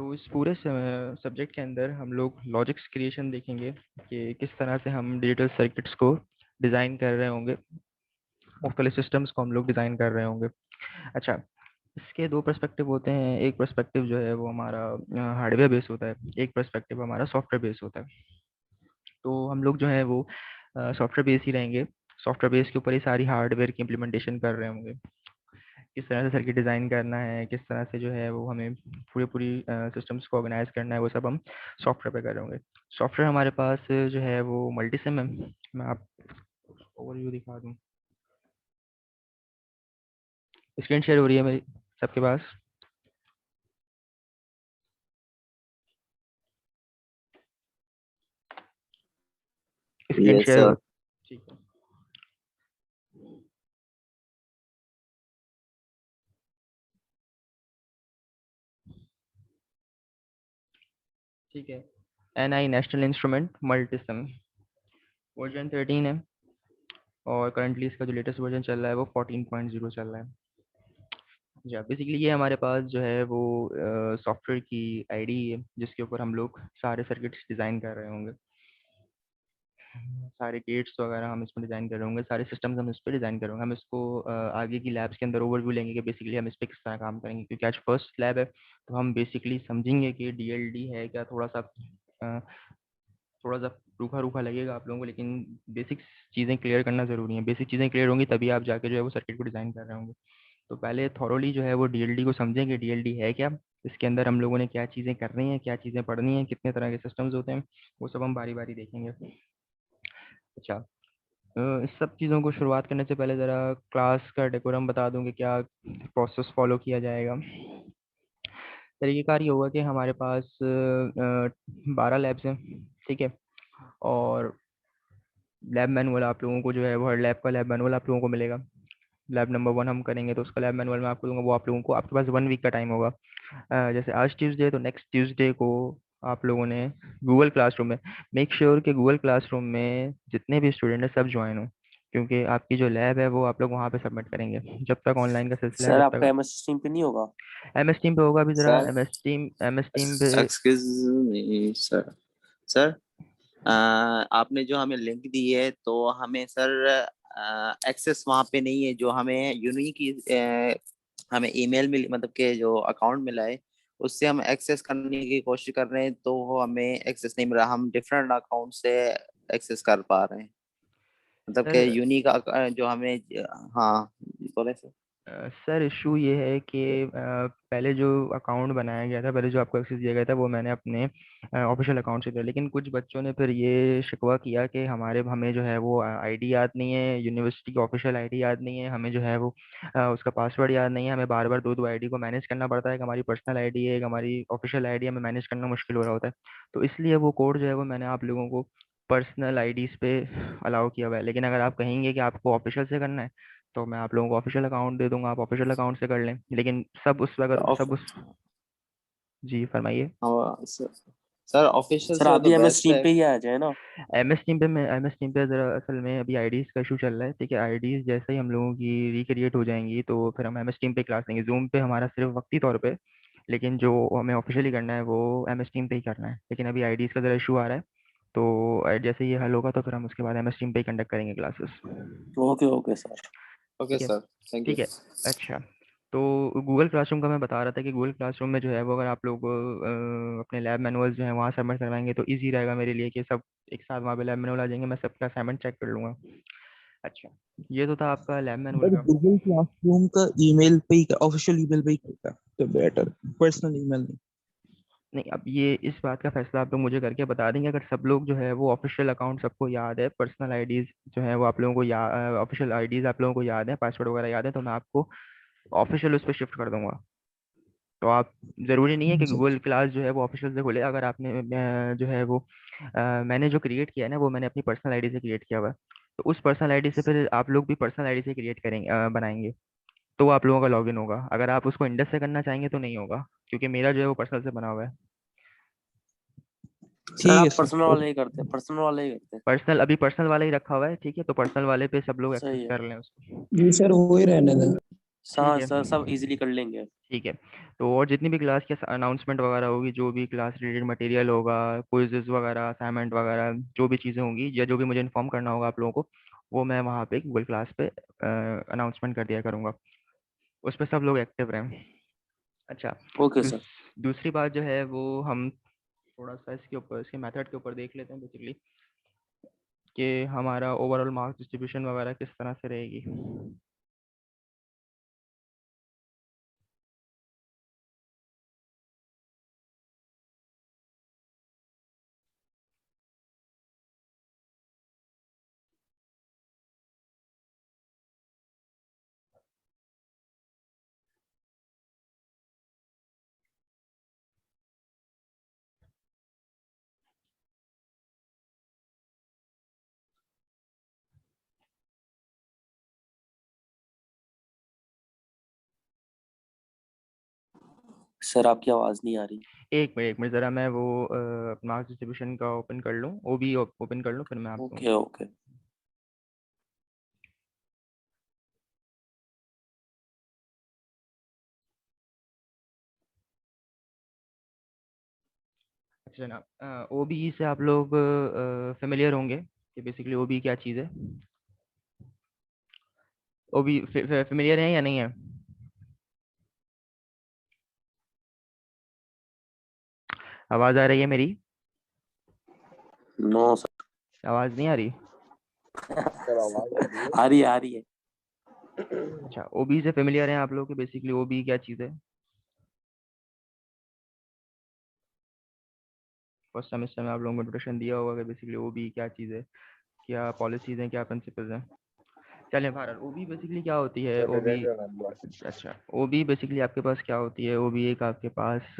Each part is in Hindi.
तो इस पूरे सब्जेक्ट के अंदर हम लोग लॉजिक्स क्रिएशन देखेंगे कि किस तरह से हम डिजिटल सर्किट्स को डिज़ाइन कर रहे होंगे, मुख्तलिफ सिस्टम्स को हम लोग डिज़ाइन कर रहे होंगे। अच्छा, इसके दो पर्सपेक्टिव होते हैं। एक पर्सपेक्टिव जो है वो हमारा हार्डवेयर बेस होता है, एक पर्सपेक्टिव हमारा सॉफ्टवेयर बेस होता है। तो हम लोग जो है वो सॉफ्टवेयर बेस ही रहेंगे, सॉफ्टवेयर बेस के ऊपर ही सारी हार्डवेयर की इम्प्लीमेंटेशन कर रहे होंगे। किस तरह से सर्किट डिज़ाइन करना है, किस तरह से जो है वो हमें पूरी पूरी सिस्टम्स को ऑर्गेनाइज करना है, वो सब हम सॉफ्टवेयर पे कर रहे होंगे। सॉफ्टवेयर हमारे पास जो है वो मल्टीसिम है। मैं आप ओवरव्यू दिखा दूँ, स्क्रीन शेयर हो रही है मेरी सबके पास? स्क्रीन यस शेयर हो? सर। ठीक है, ठीक है। NI national instrument Multisim version 13 है, और करंटली इसका जो लेटेस्ट वर्जन चल रहा है वो 14.0 चल रहा है। जी, बेसिकली ये हमारे पास जो है वो सॉफ्टवेयर की आईडी है जिसके ऊपर हम लोग सारे सर्किट्स डिज़ाइन कर रहे होंगे, सारे गेट्स वगैरह हम इसमें डिज़ाइन कर रहे होंगे, सारे सिस्टम्स हम इस पे डिज़ाइन कर रहे होंगे। हम इसको आगे की लैब्स के अंदर ओवरव्यू लेंगे कि बेसिकली हम इस पे किस तरह काम करेंगे, क्योंकि आज फर्स्ट लैब है। तो हम बेसिकली समझेंगे कि डीएलडी है क्या। थोड़ा सा रूखा रूखा लगेगा आप लोगों को, लेकिन बेसिक चीज़ें क्लियर करना ज़रूरी है। बेसिक चीज़ें क्लियर होंगी तभी आप जाके जो है वो सर्किट को डिज़ाइन कर रहे होंगे। तो पहले थॉरोली जो है वो डीएलडी को समझेंगे, डीएलडी है क्या, इसके अंदर हम लोगों ने क्या चीज़ें करनी है, क्या चीज़ें पढ़नी है, कितने तरह के सिस्टम्स होते हैं, वो सब हम बारी बारी देखेंगे। अच्छा, इस सब चीज़ों को शुरुआत करने से पहले ज़रा क्लास का डेकोरम बता दूं कि क्या प्रोसेस फॉलो किया जाएगा। तरीक़ेकार ये होगा कि हमारे पास 12 लैब्स हैं, ठीक है। और लैब मैनुअल आप लोगों को जो है वो हर लैब का लैब मैनुअल आप लोगों को मिलेगा। लैब नंबर 1 हम करेंगे तो उसका लैब मैनुअल मैं आपको दूंगा, वो आप लोगों को, आपके पास 1 वीक का टाइम होगा। जैसे आज ट्यूसडे है तो नेक्स्ट ट्यूसडे को आप लोगों ने गूगल क्लासरूम में मेक श्योर कि गूगल क्लासरूम में जितने भी स्टूडेंट हैं सब ज्वाइन हो, क्योंकि आपकी जो लैब है वो आप लोग वहाँ पे सबमिट करेंगे। जब तक ऑनलाइन का सिलसिला है सर जब आपका तक एमएस टीम पे नहीं होगा? MS टीम पे होगा। अभी ज़रा सर MS टीम पे एक्सक्यूज मी सर। सर आपने जो हमें लिंक दी है तो हमें सर एक्सेस वहाँ पे नहीं है। जो हमें यूनिक हमें ईमेल मिली, मतलब के जो अकाउंट मिला है उससे हम एक्सेस करने की कोशिश कर रहे हैं तो वो हमें एक्सेस नहीं मिल रहा। हम डिफरेंट अकाउंट से एक्सेस कर पा रहे हैं, मतलब के सर यूनिक जो हमें। हाँ बोले सर। सर इशू ये है कि पहले जो अकाउंट बनाया गया था, पहले जो आपको एक्सेस दिया गया था वो मैंने अपने ऑफिशियल अकाउंट से दिया, लेकिन कुछ बच्चों ने फिर ये शिकवा किया कि हमें जो है वो आईडी याद नहीं है, यूनिवर्सिटी की ऑफिशियल आईडी याद नहीं है, हमें जो है वो उसका पासवर्ड याद नहीं है, हमें बार बार दो दो आईडी को मैनेज करना पड़ता है। एक हमारी पर्सनल आईडी है, एक हमारी ऑफिशियल आईडी, हमें मैनेज करना मुश्किल हो रहा होता है। तो इसलिए वो कोड जो है वो मैंने आप लोगों को पर्सनल आईडीज़ पे अलाउ किया हुआ है। लेकिन अगर आप कहेंगे कि आपको ऑफिशियल से करना है तो मैं आप लोगों को ऑफिशियल अकाउंट दे दूंगा, आप ऑफिशियल अकाउंट से कर लें। लेकिन सब उस अगर ऑफ सब उस जी फरमाइए। हाँ सर ऑफिशियल सर से आप हो तो भी एमएस बेस्ट टीम है। पे ही आ जाए ना। एमएस टीम पे ज़रा असल में अभी आईडीज़ का इशू चल रहा है, ठीक है। आईडीज़ जैसे ही हम लोगों की रिक्रिएट हो जाएंगी तो फिर हम एमएस टीम पे क्लास लेंगे। जूम पे हमारा सिर्फ वक्ती तौर पे, लेकिन जो हमें ऑफिशियली करना है वो एमएस टीम पे ही करना है। लेकिन अभी आईडीज़ का ज़रा इशू आ रहा है, तो जैसे ये हल होगा तो फिर हम उसके बाद एमएस टीम पे ही कंडक्ट करेंगे classes. Okay okay sir. Okay ठीक है, सर, थैंक यू। ठीक है। अच्छा, तो गूगल क्लासरूम का मैं बता रहा था कि गूगल क्लासरूम में जो है वो अगर आप लोग अपने लैब मैनुअल्स जो है वहाँ सबमिट करवाएंगे तो इजी रहेगा मेरे लिए कि सब एक साथ वहाँ पे लैब मैनुअल आ जाएंगे, मैं सबका असाइनमेंट चेक कर लूँगा। अच्छा, ये तो था आपका लैब मैनुअल बट का। गूगल क्लासरूम का ईमेल पे ही, ऑफिशियल ईमेल पे ही करता है तो बेटर, पर्सनल ईमेल नहीं। नहीं, अब ये इस बात का फैसला आप लोग मुझे करके बता देंगे। अगर सब लोग जो है वो ऑफिशियल अकाउंट सबको याद है, पर्सनल आईडीज़ जो है वो आप लोगों को ऑफिशियल आईडीज़ आप लोगों को याद है, पासवर्ड वगैरह याद है, तो मैं आपको ऑफिशियल उस पर शिफ्ट कर दूंगा। तो आप ज़रूरी नहीं है कि गूगल क्लास जो है वो ऑफिशियल से खोले। अगर आपने जो है वो मैंने जो क्रिएट किया है ना वो मैंने अपनी पर्सनल आईडी से क्रिएट किया हुआ है। तो उस पर्सनल आईडी से फिर आप लोग भी पर्सनल आईडी से क्रिएट करेंगे, बनाएंगे, तो वो आप लोगों का लॉगिन होगा। अगर आप उसको इंडेक्स से करना चाहेंगे तो नहीं होगा, क्योंकि मेरा जो है वो पर्सनल से बना हुआ है। सर ठीक है आप सर, पर्सनल वाले ओके। ही करते हैं, पर्सनल वाले ही करते हैं। पर्सनल अभी पर्सनल वाला ही रखा हुआ है, ठीक है। तो पर्सनल वाले पे सब लोग एक्सेस सही है। कर लें उसको। जी सर, वो ही रहने दें। ठीक हाँ है। सर, सब इजीली कर लेंगे। ठीक है। तो और जितनी भी क्लास की अनाउंसमेंट वगैरह होगी, जो भी क्लास रिलेटेड मटेरियल होगा, क्विज़ेस वगैरह, असाइनमेंट वगैरह, जो भी चीज़ें होंगी या जो भी मुझे इन्फॉर्म करना होगा आप लोगों को, वो मैं वहाँ पे गूगल क्लास पे अनाउंसमेंट कर दिया करूँगा। उस पर सब लोग एक्टिव रहें। अच्छा। ओके दूस, सर। दूसरी बात जो है वो हम थोड़ा सा इसके ऊपर, इसके मेथड के ऊपर देख लेते हैं बेसिकली, कि हमारा ओवरऑल मार्क्स डिस्ट्रीब्यूशन वगैरह किस तरह से रहेगी। सर आपकी आवाज नहीं आ रही। एक मिनट ज़रा मैं वो मार्क्स डिस्ट्रीब्यूशन का ओपन कर लूँ, वो भी ओपन कर लूँ, फिर मैं आपको। Okay okay. अच्छा जनाब, ओबीई से आप लोग फेमिलियर होंगे कि बेसिकली ओबीई क्या चीज़ है। ओबी फेमिलियर है या नहीं है? आवाज़ आ रही है मेरी? No sir. आवाज़ नहीं आ रही? आ रही है आ रही है। अच्छा, ओबी से फेमिलियर हैं आप लोग कि बेसिकली ओबी क्या चीज़ है? फर्स्ट सेमेस्टर में आप लोगों को इंट्रोडक्शन दिया होगा कि बेसिकली ओबी क्या चीज़ है, क्या पॉलिसीज़ हैं, क्या प्रिंसिपल्स हैं। चलें बहरहाल, ओबी बेसिकली क्या होती है? ओबी, अच्छा, ओबी बेसिकली आपके पास क्या होती है? ओबी एक आपके पास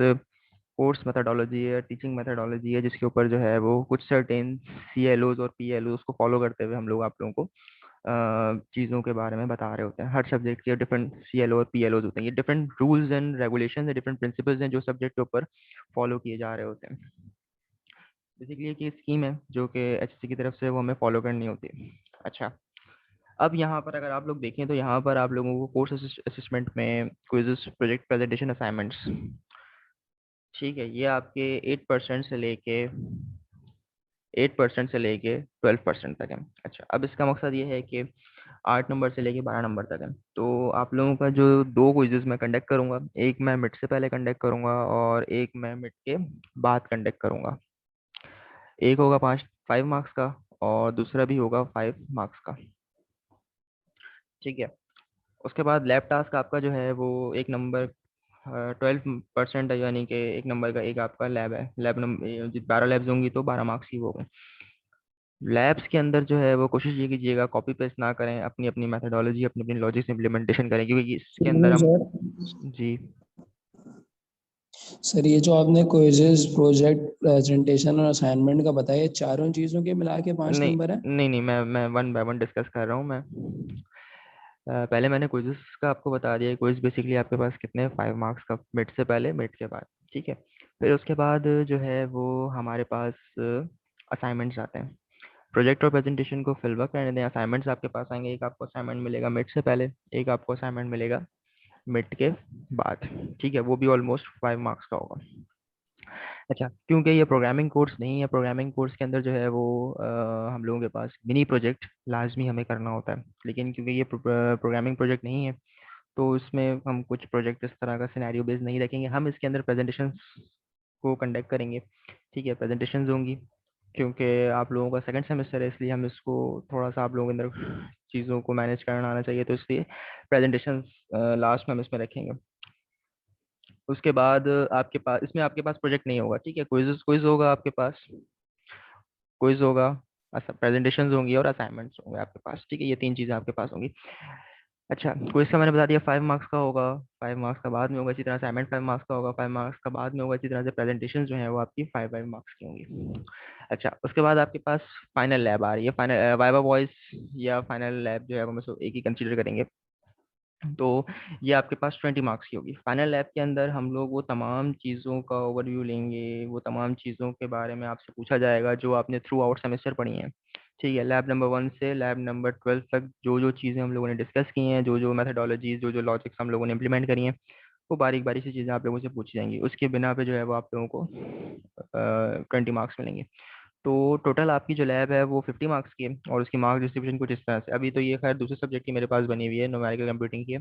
कोर्स मेथडोलॉजी है, टीचिंग मेथडोलॉजी है, जिसके ऊपर जो है वो कुछ सर्टेन CLOs और PLOs को फॉलो करते हुए हम लोग आप लोगों को चीज़ों के बारे में बता रहे होते हैं। हर सब्जेक्ट के डिफरेंट CLO और PLOs होते हैं। ये डिफरेंट रूल्स एंड रेगुलेशन है, डिफरेंट प्रिंसिपल्स हैं जो सब्जेक्ट के ऊपर फॉलो किए जा रहे होते हैं। बेसिकली एक स्कीम है जो कि HSC की तरफ से वो हमें फॉलो करनी होती है। अच्छा, अब यहाँ पर अगर आप लोग देखें तो यहाँ पर आप लोगों को कोर्स असिस्मेंट में क्विज़ेस, प्रोजेक्ट प्रेजेंटेशन, असाइनमेंट्स, ठीक है, ये आपके 8% से लेके 12% तक है। अच्छा, अब इसका मकसद ये है कि 8 नंबर से लेके 12 नंबर तक है। तो आप लोगों का जो 2 क्विज़ेस मैं कंडक्ट करूँगा, एक मैं मिड से पहले कंडक्ट करूँगा और एक मैं मिड के बाद कंडक्ट करूँगा। एक होगा 5 मार्क्स का और दूसरा भी होगा 5 मार्क्स का, ठीक है। उसके बाद लैब टास्क आपका जो है वो 1 नंबर 12% है, यानी कि 1 नंबर का एक आपका लैब है। लैब नंबर 12 लैब्स होंगी तो 12 मार्क्स ही हो गए। लैब्स के अंदर जो है वो कोशिश ये कीजिएगा कॉपी पेस्ट ना करें, अपनी अपनी मेथडोलॉजी, अपनी अपनी लॉजिक्स इम्प्लीमेंटेशन करें, क्योंकि इसके अंदर हम। सर जी। सर ये जो आपने क्विज़ेस, प्रोजेक्ट, प्रेजेंटेशन और असाइनमेंट का बताया, ये चारों चीज़ों के मिला के 5 नहीं नंबर है? नहीं नहीं, मैं वन बाय वन डिस्कस कर रहा हूँ मैं। पहले मैंने क्विज़ेस का आपको बता दिया। क्विज बेसिकली आपके पास कितने 5 मार्क्स का, मिड से पहले, मिड के बाद, ठीक है। फिर उसके बाद जो है वो हमारे पास असाइनमेंट्स आते हैं। प्रोजेक्ट और प्रेजेंटेशन को फिल वर्क करने दें, असाइनमेंट्स आपके पास आएंगे। एक आपको असाइनमेंट मिलेगा मिड से पहले, एक आपको असाइनमेंट मिलेगा मिड के बाद, ठीक है। वो भी ऑलमोस्ट 5 मार्क्स का होगा। अच्छा, क्योंकि ये प्रोग्रामिंग कोर्स नहीं है, प्रोग्रामिंग कोर्स के अंदर जो है वो हम लोगों के पास मिनी प्रोजेक्ट लाजमी हमें करना होता है। लेकिन क्योंकि ये प्रोग्रामिंग प्रोजेक्ट नहीं है, तो इसमें हम कुछ प्रोजेक्ट इस तरह का सिनेरियो बेस्ड नहीं रखेंगे। हम इसके अंदर प्रेजेंटेशन को कंडक्ट करेंगे, ठीक है। प्रेजेंटेशंस होंगी, क्योंकि आप लोगों का सेकंड सेमेस्टर है, इसलिए हम इसको थोड़ा सा आप लोगों के अंदर चीज़ों को मैनेज करना आना चाहिए, तो इसलिए प्रेजेंटेशन लास्ट में हम इसमें रखेंगे। उसके बाद आपके पास, इसमें आपके पास प्रोजेक्ट नहीं होगा, ठीक है। क्विज होगा आपके पास, क्विज होगा, प्रेजेंटेशंस होंगी और असाइनमेंट्स होंगे आपके पास, ठीक है। ये 3 चीज़ें आपके पास होंगी। अच्छा, क्विज का मैंने बता दिया 5 मार्क्स का होगा, 5 मार्क्स का बाद में होगा। इसी तरह असाइनमेंट 5 मार्क्स का होगा, 5 मार्क्स का बाद में होगा। इसी तरह से प्रेजेंटेशन जो है वो आपकी 5 मार्क्स की होंगी। अच्छा, उसके बाद आपके पास फाइनल लैब आ रही है। फाइनल वाइवा वॉइस या फाइनल लैब जो है वो हम इसको एक ही कंसीडर करेंगे। तो ये आपके पास 20 मार्क्स की होगी। फाइनल लैब के अंदर हम लोग वो तमाम चीज़ों का ओवरव्यू लेंगे, वो तमाम चीज़ों के बारे में आपसे पूछा जाएगा जो आपने थ्रू आउट सेमेस्टर पढ़ी हैं, ठीक है, लैब नंबर 1 से लैब नंबर 12 तक जो जो चीज़ें हम लोगों ने डिस्कस की हैं, जो जो मेथडोलॉजीज, जो जो लॉजिक्स हम लोगों ने इम्प्लीमेंट करी हैं, वो बारीक बारीक सी चीज़ें आप लोगों से पूछी जाएंगी। उसके बिना पे जो है वो आप लोगों को 20 मार्क्स मिलेंगे। तो टोटल आपकी जो लैब है वो 50 मार्क्स की है, और उसकी मार्क्स डिस्ट्रीब्यूशन कुछ इस तरह से, अभी तो ये खैर दूसरे सब्जेक्ट की मेरे पास बनी हुई है, न्यूमेरिकल कंप्यूटिंग की है।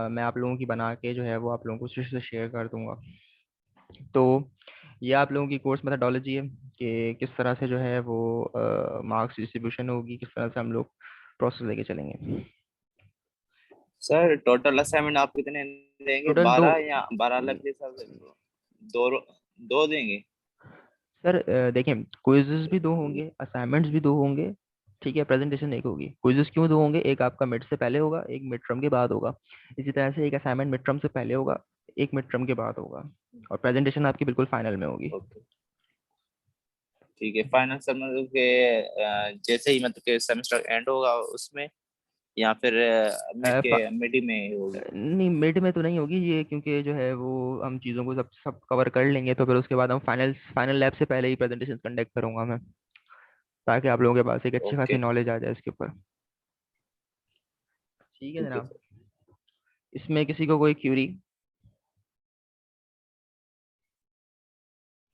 मैं आप लोगों की बना के जो है वो आप लोगों को फिर से शेयर कर दूंगा। तो ये आप लोगों की कोर्स मेथडोलॉजी है कि किस तरह से जो है वो मार्क्स डिस्ट्रीब्यूशन होगी, किस तरह से हम लोग प्रोसेस लेके चलेंगे। सर टोटल असाइनमेंट आप कितने देंगे, टोटल दो 12 या 12 अलग के हिसाब से? दो दो देंगे? सर, देखिए, क्विज़ेस भी दो होंगे, असाइनमेंट्स भी दो होंगे, ठीक है, प्रेजेंटेशन एक होगी। क्विज़ेस क्यों दो होंगे, एक आपका मिड से पहले होगा, एक मिड टर्म के बाद होगा। इसी तरह से एक असाइनमेंट मिड टर्म से पहले होगा, एक मिड टर्म के बाद होगा, और प्रेजेंटेशन आपकी बिल्कुल फाइनल में होगी। ओके, ठीक है। फाइनल सर मतलब के जैसे ही मतलब के सेमेस्टर एंड होगा उसमें, या फिर मिड में होगी? नहीं, मिड में तो नहीं होगी ये, क्योंकि जो है वो हम चीज़ों को सब सब कवर कर लेंगे, तो फिर उसके बाद हम फाइनल फाइनल लैब से पहले ही प्रेजेंटेशन कंडक्ट करूंगा मैं, ताकि आप लोगों के पास एक अच्छी खासी ओके, नॉलेज आ जाए इसके ऊपर। ठीक है ठीक है जनाब, सर। इसमें किसी को कोई क्यूरी,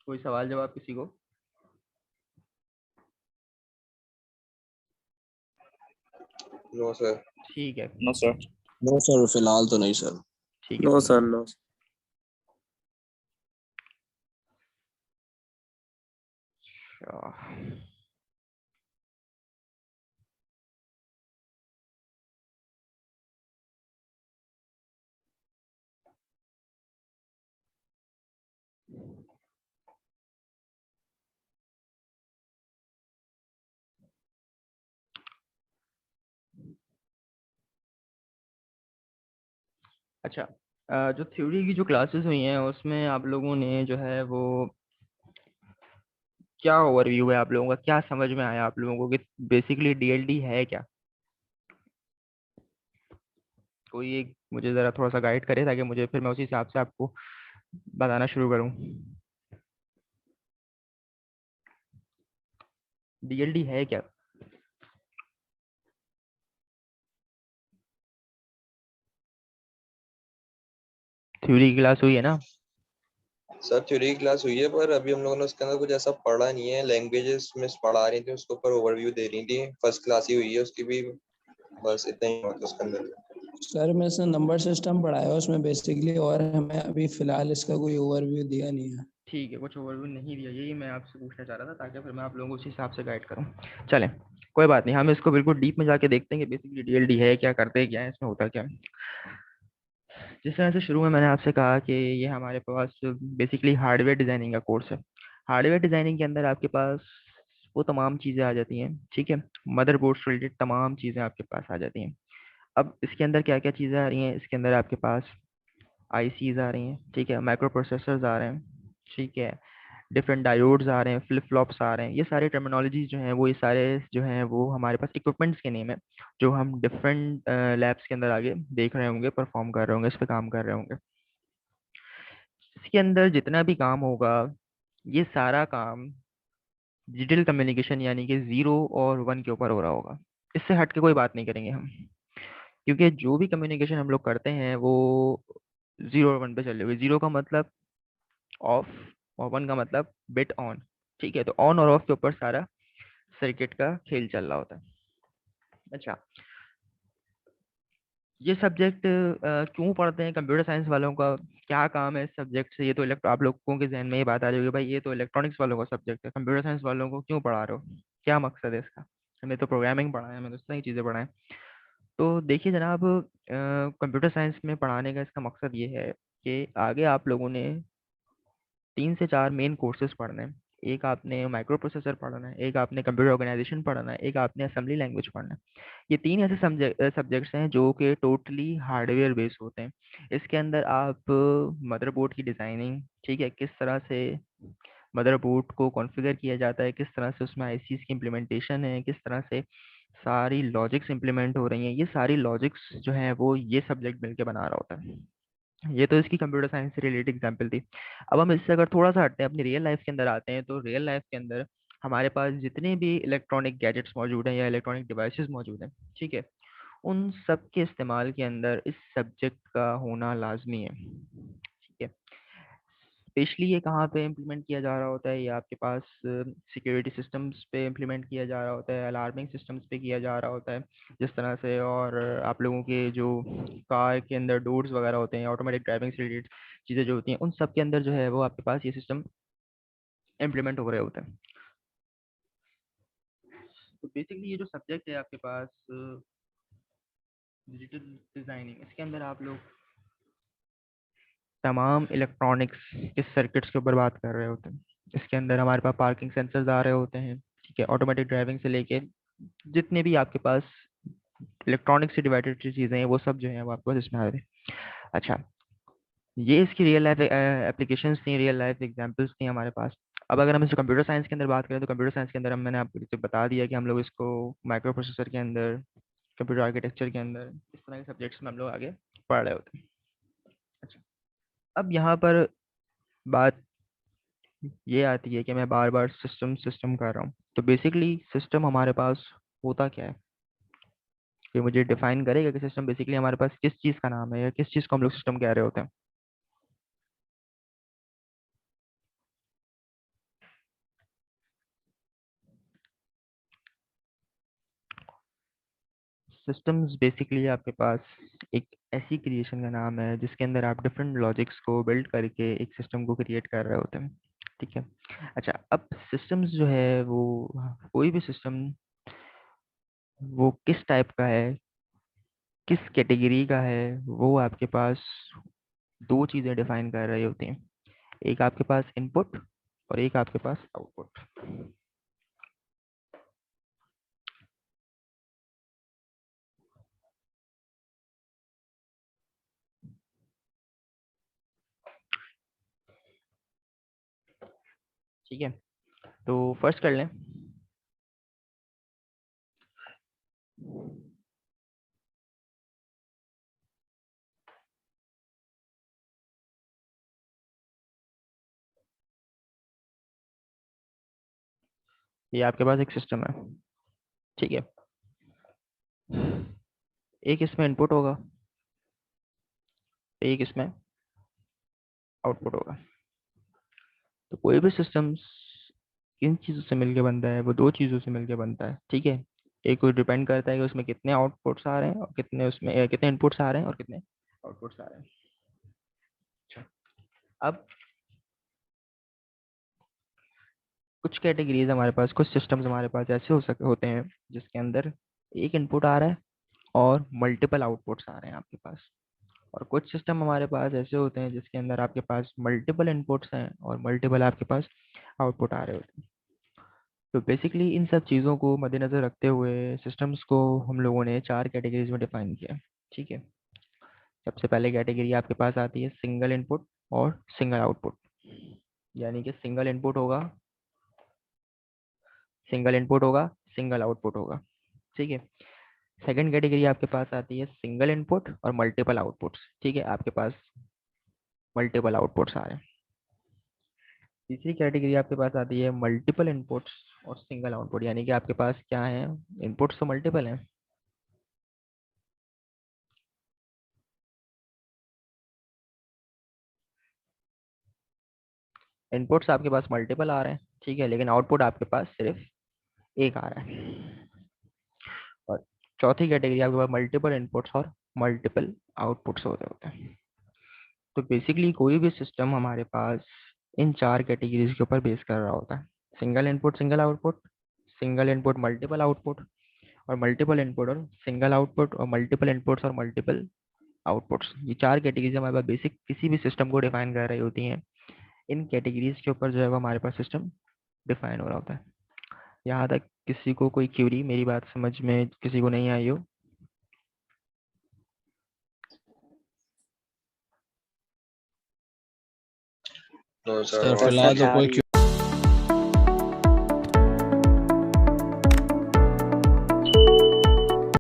कोई सवाल जवाब किसी को? No sir. ठीक है, नो सर। नो सर, फिलहाल तो नहीं सर। ठीक नो है। Sir, no. अच्छा, अच्छा, जो थ्योरी की जो क्लासेस हुई हैं उसमें आप लोगों ने जो है वो क्या ओवरव्यू है आप लोगों का, क्या समझ में आया आप लोगों को कि बेसिकली डीएलडी है क्या? कोई एक मुझे ज़रा थोड़ा सा गाइड करे, ताकि मुझे फिर मैं उसी हिसाब से आपको बताना शुरू करूँ। डीएलडी है क्या? थ्योरी की क्लास हुई है ना? सर थ्योरी की क्लास हुई है, पर अभी हम लोगों ने उसके अंदर कुछ ऐसा पढ़ा नहीं है। लैंग्वेजेस में पढ़ा रही थी, उसके ऊपर ओवरव्यू दे रही थी। फर्स्ट क्लास ही हुई है उसकी भी, बस इतना ही हुआ था उसके अंदर। सर मैं से नंबर सिस्टम पढ़ाया है उसमें बेसिकली, और हमें अभी फिलहाल इसका कोई ओवरव्यू दिया नहीं है। ठीक है, कुछ ओवरव्यू नहीं दिया, यही मैं आपसे पूछना चाह रहा था, ताकि फिर मैं आप लोगों को उसी हिसाब से गाइड करूँ। चलें, कोई बात नहीं, हम इसको बिल्कुल डीप में जाके देखते हैं कि बेसिकली डीएलडी है क्या, करते क्या है, इसमें होता क्या है। जिस तरह से शुरू में मैंने आपसे कहा कि ये हमारे पास बेसिकली हार्डवेयर डिजाइनिंग का कोर्स है। हार्डवेयर डिजाइनिंग के अंदर आपके पास वो तमाम चीज़ें आ जाती हैं, ठीक है, मदरबोर्ड से रिलेटेड तमाम चीज़ें आपके पास आ जाती हैं। अब इसके अंदर क्या क्या चीज़ें आ रही हैं, इसके अंदर आपके पास आईसीज आ रही हैं, ठीक है, माइक्रो प्रोसेसर्स आ रहे हैं, ठीक है, डिफरेंट डायोड्स आ रहे हैं, फ्लिप फ्लॉप्स आ रहे हैं। ये सारे टर्मिनोलॉजीज जो हैं वो, ये सारे जो हैं वो हमारे पास इक्विपमेंट्स के नेम है, जो हम डिफरेंट लैब्स के अंदर आगे देख रहे होंगे, परफॉर्म कर रहे होंगे, इस पर काम कर रहे होंगे। इसके अंदर जितना भी काम होगा, ये सारा काम डिजिटल कम्युनिकेशन यानी कि 0 और 1 के ऊपर हो रहा होगा। इससे हट के कोई बात नहीं करेंगे हम, क्योंकि जो भी कम्युनिकेशन हम लोग करते हैं वो 0 और 1 पे चले हुए। 0 का मतलब ऑफ, और 1 का मतलब बिट ऑन, ठीक है। तो ऑन और ऑफ के ऊपर सारा सर्किट का खेल चल रहा होता है। अच्छा, ये सब्जेक्ट क्यों पढ़ते हैं कंप्यूटर साइंस वालों का, क्या काम है इस सब्जेक्ट से? ये तो आप लोगों के जहन में ये बात आ रही होगी, भाई ये तो इलेक्ट्रॉनिक्स वालों का सब्जेक्ट है, कंप्यूटर साइंस वालों को क्यों पढ़ा रहे हो, क्या मकसद है इसका? हमें तो प्रोग्रामिंग पढ़ाया है, हमें तो इस तरह की चीज़ें पढ़ाएं। तो देखिए जनाब, कंप्यूटर साइंस में पढ़ाने का इसका मकसद ये है कि आगे आप लोगों ने 3 से 4 मेन कोर्सेज पढ़ने हैं। एक आपने माइक्रो प्रोसेसर पढ़ना है, एक आपने कंप्यूटर ऑर्गेनाइजेशन पढ़ना है, एक आपने असेंबली लैंग्वेज पढ़ना है। ये 3 ऐसे सब्जेक्ट्स हैं जो कि टोटली हार्डवेयर बेस्ड होते हैं। इसके अंदर आप मदरबोर्ड की डिज़ाइनिंग, ठीक है, किस तरह से मदरबोर्ड को कॉन्फ़िगर किया जाता है, किस तरह से उसमें आईसीज की इम्प्लीमेंटेशन है, किस तरह से सारी लॉजिक्स इम्प्लीमेंट हो रही हैं, ये सारी लॉजिक्स जो है वो ये सब्जेक्ट मिलके बना रहा होता है। ये तो इसकी कंप्यूटर साइंस से रिलेटेड एग्जांपल थी। अब हम इससे अगर थोड़ा सा हटते हैं, अपनी रियल लाइफ के अंदर आते हैं, तो रियल लाइफ के अंदर हमारे पास जितने भी इलेक्ट्रॉनिक गैजेट्स मौजूद हैं या इलेक्ट्रॉनिक डिवाइसेस मौजूद हैं, ठीक है, उन सब के इस्तेमाल के अंदर इस सब्जेक्ट का होना लाजमी है, ठीक है। स्पेशली ये कहाँ पे इम्प्लीमेंट किया जा रहा होता है, ये आपके पास सिक्योरिटी सिस्टम्स पे इम्प्लीमेंट किया जा रहा होता है, अलार्मिंग सिस्टम्स पे किया जा रहा होता है जिस तरह से, और आप लोगों के जो कार के अंदर डोर्स वगैरह होते हैं, ऑटोमेटिक ड्राइविंग से रिलेटेड चीज़ें जो होती हैं, उन सब के अंदर जो है वो आपके पास ये सिस्टम इम्प्लीमेंट हो रहे होते हैं। तो बेसिकली ये जो सब्जेक्ट है आपके पास डिजिटल डिज़ाइनिंग, इसके अंदर आप लोग तमाम इलेक्ट्रॉनिक्स के सर्किट्स के ऊपर बात कर रहे होते हैं। इसके अंदर हमारे पास पार्किंग सेंसर्स आ रहे होते हैं, ठीक है, ऑटोमेटिक ड्राइविंग से लेके जितने भी आपके पास इलेक्ट्रॉनिक से डिवाइडेड चीज़ें हैं वो सब जो है वो आपके पास इसमें आ रहे हैं। अच्छा, ये इसकी रियल लाइफ एप्लीकेशंस थी, रियल लाइफ एग्जांपल्स थी हमारे पास। अब अगर हम इसको कंप्यूटर साइंस के अंदर बात करें तो कंप्यूटर साइंस के अंदर मैंने आपको जैसे बता दिया कि हम लोग इसको माइक्रो प्रोसेसर के अंदर, कंप्यूटर आर्किटेक्चर के अंदर, इस तरह के सब्जेक्ट्स में हम लोग आगे पढ़ रहे होते हैं। अच्छा, अब यहाँ पर बात ये आती है कि मैं बार बार सिस्टम सिस्टम कर रहा हूँ, तो बेसिकली सिस्टम हमारे पास होता क्या है, ये मुझे डिफाइन करेगा कि सिस्टम बेसिकली हमारे पास किस चीज़ का नाम है या किस चीज़ को हम लोग सिस्टम कह रहे होते हैं। सिस्टम्स बेसिकली आपके पास एक ऐसी क्रिएशन का नाम है जिसके अंदर आप डिफरेंट लॉजिक्स को बिल्ड करके एक सिस्टम को क्रिएट कर रहे होते हैं, ठीक है। अच्छा, अब सिस्टम्स जो है वो, कोई भी सिस्टम वो किस टाइप का है, किस कैटेगरी का है, वो आपके पास दो चीज़ें डिफाइन कर रही होती हैं, एक आपके पास इनपुट और एक आपके पास आउटपुट। ठीक है, तो फर्स्ट कर लें। ये आपके पास एक सिस्टम है, ठीक है, एक इसमें इनपुट होगा, एक इसमें आउटपुट होगा। तो कोई भी सिस्टम किन चीज़ों से मिलके बनता है, वो दो चीज़ों से मिलके बनता है, ठीक है। एक को डिपेंड करता है कि उसमें कितने आउटपुट्स आ रहे हैं और कितने उसमें कितने इनपुट्स आ रहे हैं और कितने आउटपुट्स आ रहे हैं। अच्छा, अब कुछ कैटेगरीज हमारे पास, कुछ सिस्टम्स हमारे पास ऐसे होते हैं जिसके अंदर एक इनपुट आ रहा है और मल्टीपल आउटपुट्स आ रहे हैं आपके पास, और कुछ सिस्टम हमारे पास ऐसे होते हैं जिसके अंदर आपके पास मल्टीपल इनपुट्स हैं और मल्टीपल आपके पास आउटपुट आ रहे होते हैं। तो बेसिकली इन सब चीज़ों को मद्देनज़र रखते हुए सिस्टम्स को हम लोगों ने चार कैटेगरीज में डिफाइन किया, ठीक है। सबसे पहले कैटेगरी आपके पास आती है सिंगल इनपुट और सिंगल आउटपुट, यानी कि सिंगल इनपुट होगा, सिंगल इनपुट होगा, सिंगल आउटपुट होगा, ठीक है। सेकंड कैटेगरी आपके पास आती है सिंगल इनपुट और मल्टीपल आउटपुट्स, ठीक है, आपके पास मल्टीपल आउटपुट्स आ रहे हैं। तीसरी कैटेगरी आपके पास आती है मल्टीपल इनपुट्स और सिंगल आउटपुट, यानी कि आपके पास क्या है, इनपुट्स तो मल्टीपल हैं, इनपुट्स आपके पास मल्टीपल आ रहे हैं, ठीक है, लेकिन आउटपुट आपके पास सिर्फ एक आ रहा है। और चौथी कैटेगरी आपके पास मल्टीपल इनपुट्स और मल्टीपल आउटपुट्स होते हैं। तो बेसिकली कोई भी सिस्टम हमारे पास इन चार कैटेगरीज के ऊपर बेस कर रहा होता है, single input single output, single input multiple output, और मल्टीपल इनपुट और सिंगल आउटपुट, और मल्टीपल इनपुट्स और मल्टीपल आउटपुट्स। ये चार कैटेगरीज हमारे पास बेसिक किसी भी सिस्टम को डिफाइन कर रही होती हैं। इन कैटेगरीज के ऊपर जो है वो हमारे पास सिस्टम डिफाइन हो रहा होता है। यहाँ तक किसी को कोई क्यूरी, मेरी बात समझ में किसी को नहीं आई हो? नो सर सर, फिलहाल तो कोई